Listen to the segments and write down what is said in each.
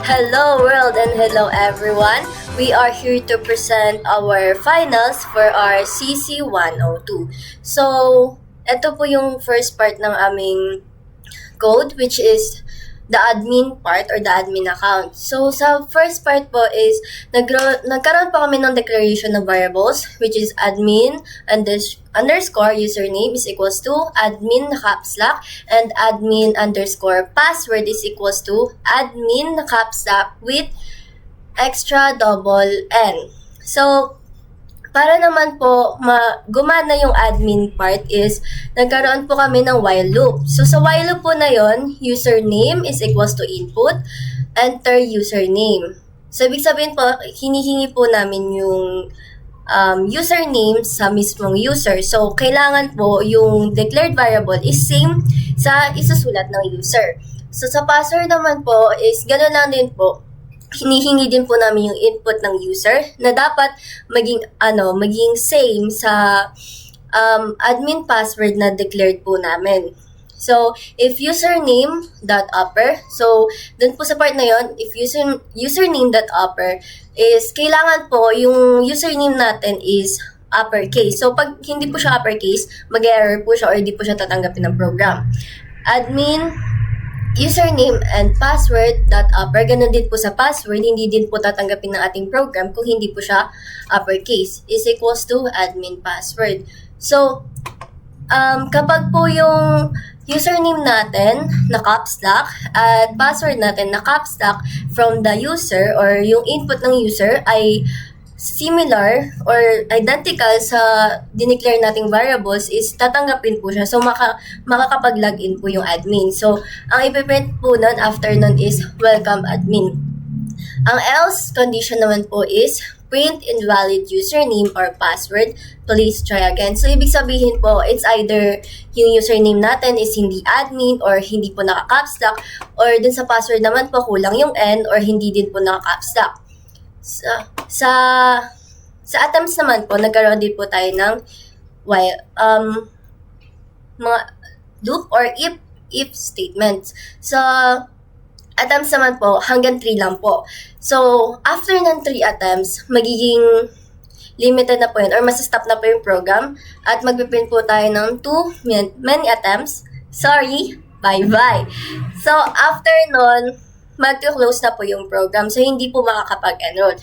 Hello world and hello everyone. We are here to present our finals for our CC 102. So, ito po yung first part ng aming code, which is the admin part or the admin account. So, sa first part po is nagkaroon po kami ng declaration of variables, which is admin underscore username is equals to admin caps lock, and admin underscore password is equals to admin caps lock with extra double N. So, para naman po gumana yung admin part is nagkaroon po kami ng while loop. So sa while loop po na yon, username is equals to input, enter username. So ibig sabihin po, hinihingi po namin yung username sa mismong user. So kailangan po yung declared variable is same sa isusulat ng user. So sa password naman po is gano'n lang din po. Hinihingi din po namin yung input ng user na dapat maging same sa admin password na declared po namin. So, if username.upper, so dun po sa part na yon, if username.upper is kailangan po yung username natin is uppercase. So, pag hindi po siya uppercase, mag-error po siya or hindi po siya tatanggapin ng program. Admin username and password.upper, ganun din po sa password, hindi din po tatanggapin ng ating program kung hindi po siya uppercase, is equals to admin password. So, kapag po yung username natin na caps lock at password natin na caps lock from the user or yung input ng user ay similar or identical sa dineclare nating variables is tatanggapin po siya. So, makakapag-login po yung admin. So, ang ipiprint po nun after nun is welcome admin. Ang else condition naman po is print invalid username or password. Please try again. So, ibig sabihin po, it's either yung username natin is hindi admin or hindi po naka-caps lock, or dun sa password naman po kulang yung N or hindi din po naka-caps lock. Sa attempts naman po, nagkaroon din po tayo ng mga loop or if statements. So, attempts naman po, hanggang 3 lang po. So, after ng 3 attempts, magiging limited na po yun or masastop na po yung program at magpiprint po tayo ng 2 many attempts. Sorry, bye-bye. So, after nun, mag-close na po yung program. So, hindi po makakapag-enroll.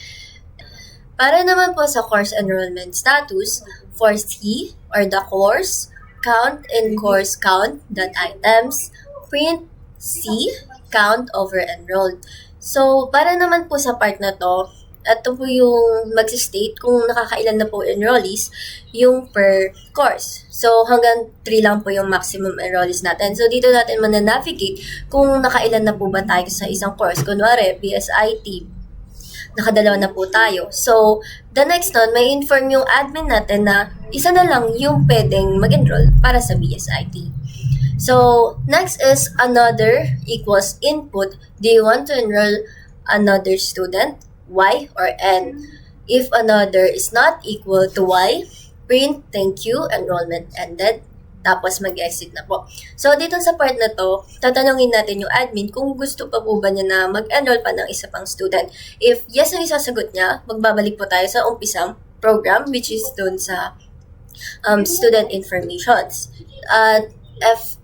Para naman po sa course enrollment status, for C or the course, count and course count.items, print C, count over enrolled. So, para naman po sa part na to, ito po yung mag-state kung nakakailan na po enrollees yung per course. So, hanggang 3 lang po yung maximum enrollees natin. So, dito natin mananavigate kung nakailan na po ba tayo sa isang course. Kunwari, BSIT, nakadalawa na po tayo. So, the next nun, may inform yung admin natin na isa na lang yung pwedeng mag-enroll para sa BSIT. So, next is another equals input. Do you want to enroll another student? Y or N. If another is not equal to Y, print thank you, enrollment ended. Tapos mag-exit na po. So, dito sa part na to, tatanungin natin yung admin kung gusto pa po ba niya na mag-enroll pa ng isa pang student. If yes ang isasagot niya, magbabalik po tayo sa umpisang program, which is dun sa student informations.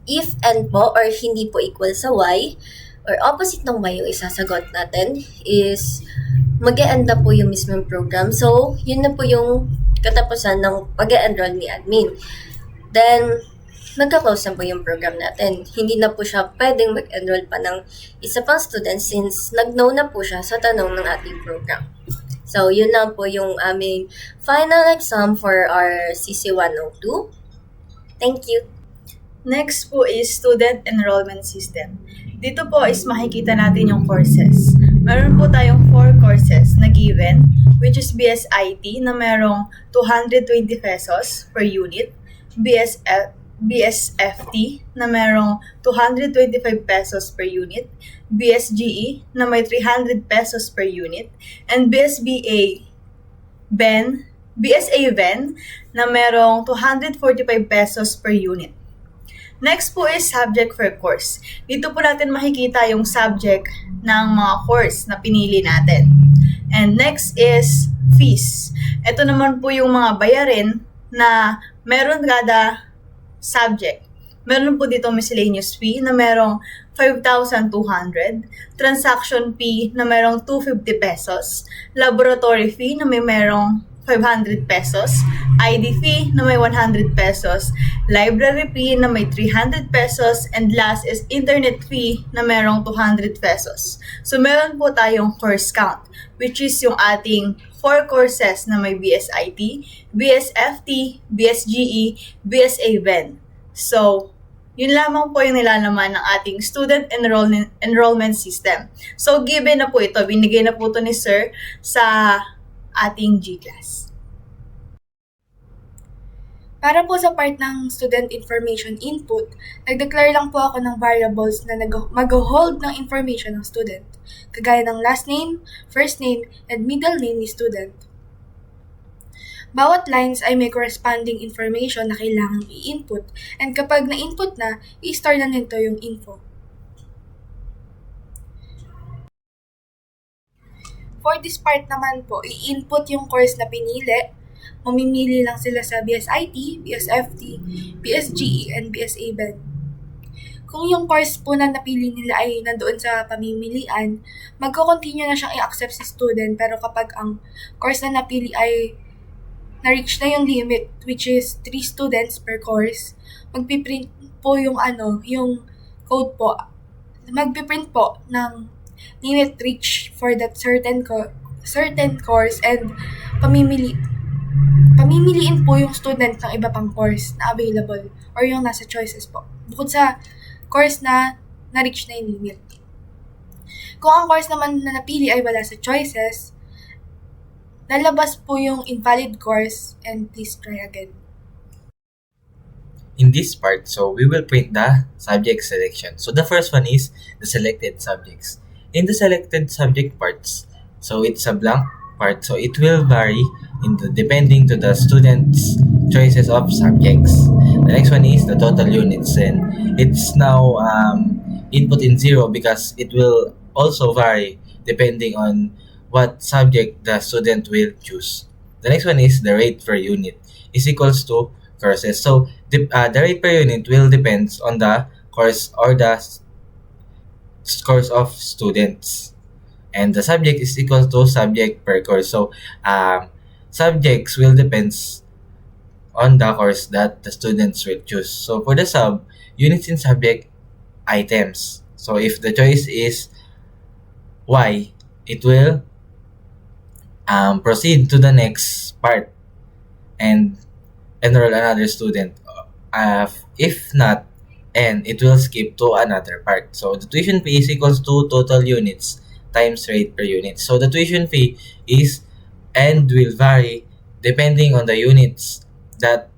If and po or hindi po equal sa Y, or opposite ng Y yung isasagot natin is mag-e-end na po yung mismong program. So, yun na po yung katapusan ng pag-e-enroll ni admin. Then, magka-close na po yung program natin. Hindi na po siya pwedeng mag-enroll pa ng isa pang student since nag-no na po siya sa tanong ng ating program. So, yun lang po yung aming final exam for our CC 102. Thank you. Next po is student enrollment system. Dito po is makikita natin yung courses. Meron po tayong 4 courses na given, which is BSIT na merong 220 pesos per unit, BSFT na merong 225 pesos per unit, BSGE na may 300 pesos per unit, and BSA VEN na merong 245 pesos per unit. Next po is subject for course. Dito po natin makikita yung subject ng mga course na pinili natin. And next is fees. Ito naman po yung mga bayarin na meron kada subject. Meron po dito miscellaneous fee na merong 5,200, transaction fee na merong 250 pesos, laboratory fee na may merong 500 pesos, ID fee na may 100 pesos, library fee na may 300 pesos, and last is internet fee na merong 200 pesos. So meron po tayong course count, which is yung ating 4 courses na may BSIT, BSFT, BSGE, BSA Ben. So, yun lamang po yung nilalaman ng ating student enrollment system. So, given na po ito, binigay na po ito ni Sir sa ating G-class. Para po sa part ng student information input, nag-declare lang po ako ng variables na mag-hold ng information ng student, kagaya ng last name, first name, and middle name ni student. Bawat lines ay may corresponding information na kailangang i-input, and kapag na-input na, i-store na nito yung info. For this part naman po, i-input yung course na pinili. Mamimili lang sila sa BSIT, BSFT, BSGE, and BSA Ben. Kung yung course po na napili nila ay nandoon sa pamimilian, magko-continue na siyang i-accept si student, pero kapag ang course na napili ay na-reach na yung limit, which is 3 students per course, magpiprint po yung yung code po. Magpiprint po ng limit reach for that certain course, and pamimiliin po yung student ng iba pang course na available or yung nasa choices po, bukod sa course na na-reach na yung limit. Kung ang course naman na napili ay wala sa choices, lalabas po yung invalid course and please try again. In this part, so we will print the subject selection. So the first one is the selected subjects. In the selected subject parts, so it's a blank part, so it will vary depending to the student's choices of subjects. The next one is the total units, and it's now input in 0 because it will also vary depending on what subject the student will choose. The next one is the rate per unit is equals to courses. So the rate per unit will depends on the course or the scores of students, and the subject is equal to subject per course. So subjects will depends on the course that the students will choose. So for the sub, units in subject items. So if the choice is Y, it will proceed to the next part and enroll another student. If not, N, it will skip to another part. So the tuition fee is equals to total units times rate per unit. So the tuition fee is and will vary depending on the units that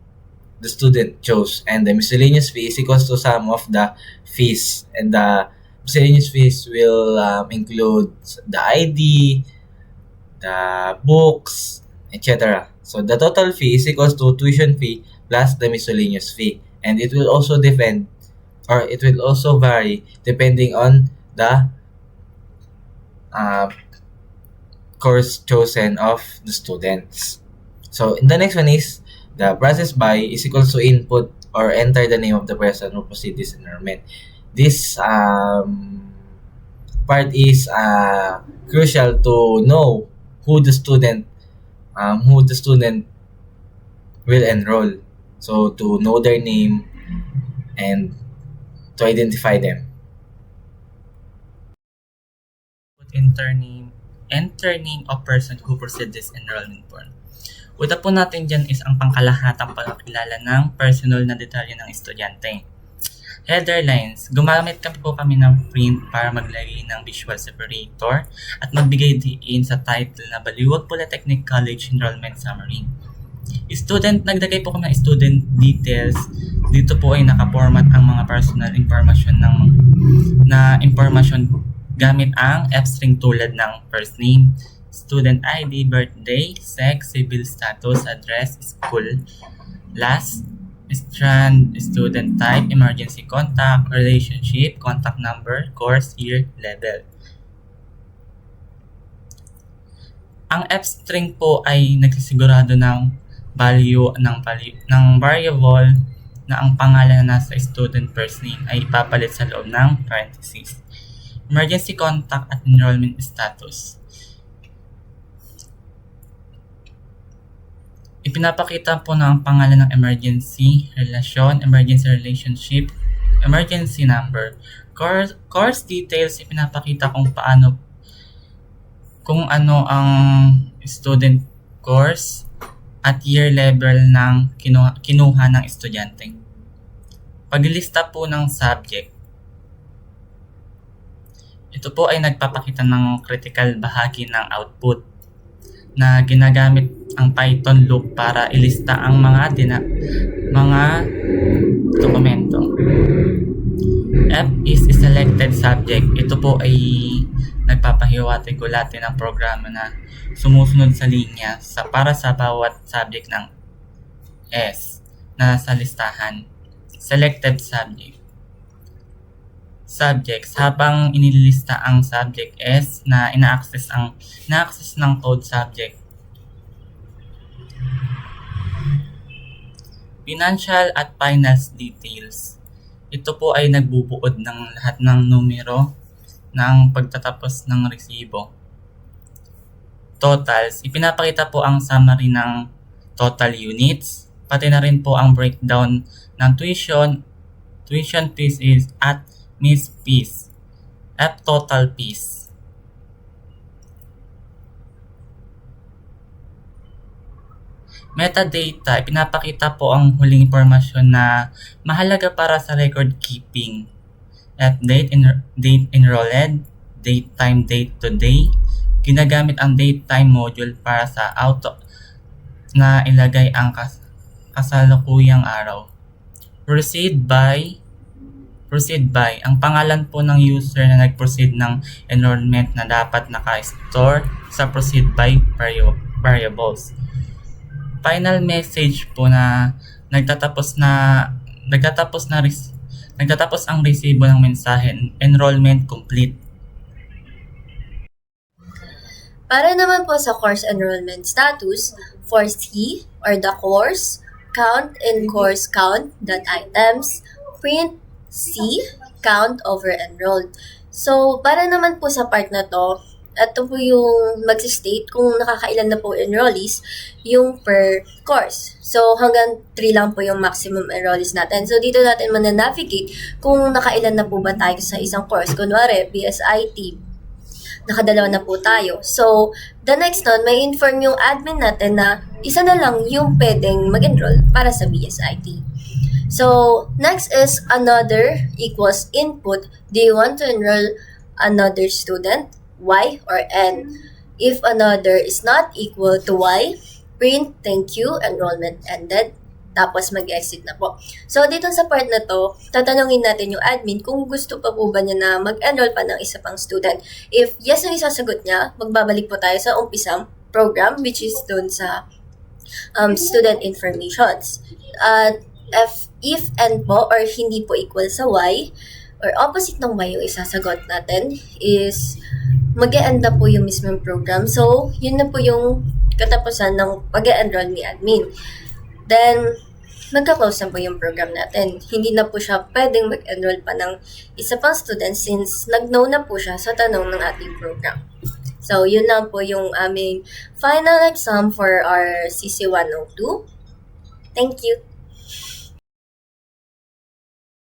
the student chose, and the miscellaneous fee is equals to sum of the fees, and the miscellaneous fees will include the ID, the books, etc. So the total fee is equals to tuition fee plus the miscellaneous fee, and it will also vary depending on the course chosen of the students. So the next one is the process by is equals to input or enter the name of the person who proceed this enrollment. This part is crucial to know who the student will enroll. So to know their name and to identify them. Enter name of person who proceed this enrollment form. Una po natin dyan is ang pangkalahatang pagkakilala ng personal na detalye ng estudyante. Header lines. Gumamit po kami ng print para maglagay ng visual separator at magbigay diin sa title na Baliwag Polytechnic College Enrollment Summary. Naglagay po kami ng student details. Dito po ay nakaformat ang mga personal information na information gamit ang F-string tulad ng first name, student ID, birthday, sex, civil status, address, school, last, strand, student type, emergency contact, relationship, contact number, course, year, level. Ang f-string po ay nagsisigurado ng ng variable na ang pangalan na nasa student first name ay ipapalit sa loob ng parentheses. Emergency contact at enrollment status. Ipinapakita po na ang pangalan ng emergency, relasyon, emergency relationship, emergency number. Course details, ipinapakita kung ano ang student course at year level ng kinuha ng estudyante. Paglista po ng subject. Ito po ay nagpapakita ng critical bahagi ng output na ginagamit ang Python loop para ilista ang mga dokumento. F is selected subject. Ito po ay nagpapahiwatig-gulati ng programa na sumusunod sa linya para sa bawat subject ng S na sa listahan. Selected subject. Subjects, habang inilista ang subject S na ina-access ng code subject. Financial at finance details. Ito po ay nagbubuod ng lahat ng numero ng pagtatapos ng resibo. Totals, ipinapakita po ang summary ng total units, pati na rin po ang breakdown ng tuition fees is at miss fees, at total fees. Metadata, ipinapakita po ang huling impormasyon na mahalaga para sa record keeping. At date enrolled, date time, date to day. Ginagamit ang date time module para sa auto na ilagay ang kasalukuyang araw. Proceed by, ang pangalan po ng user na nag-proceed ng enrollment na dapat naka-store sa proceed by variables. Final message po na nagtatapos ang resibo ng mensahe, enrollment complete. Para naman po sa course enrollment status, for C or the course, count in course count.items, print C, count over enrolled. So, para naman po sa part na to, ito po yung mag-state kung nakakailan na po enrollees yung per course. So, hanggang 3 lang po yung maximum enrollees natin. So, dito natin navigate kung nakailan na po ba tayo sa isang course. Kunwari, BSIT, nakadalawa na po tayo. So, the next nun, may inform yung admin natin na isa na lang yung pwedeng mag-enroll para sa BSIT. So, next is another equals input. Do you want to enroll another student? Y or N? If another is not equal to Y, print thank you, enrollment ended. Tapos mag-exit na po. So, dito sa part na to, tatanungin natin yung admin kung gusto pa po ba niya na mag-enroll pa ng isa pang student. If yes ang isasagot niya, magbabalik po tayo sa umpisang program, which is dun sa student informations. If N po or hindi po equal sa Y, or opposite ng Y yung isasagot natin, is mag-e-end na po yung mismong program. So, yun na po yung katapusan ng pag-e-enroll ni admin. Then, magka-close na po yung program natin. Hindi na po siya pwedeng mag-enroll pa ng isa pang student since nag-no na po siya sa tanong ng ating program. So, yun lang po yung aming final exam for our CC 102. Thank you.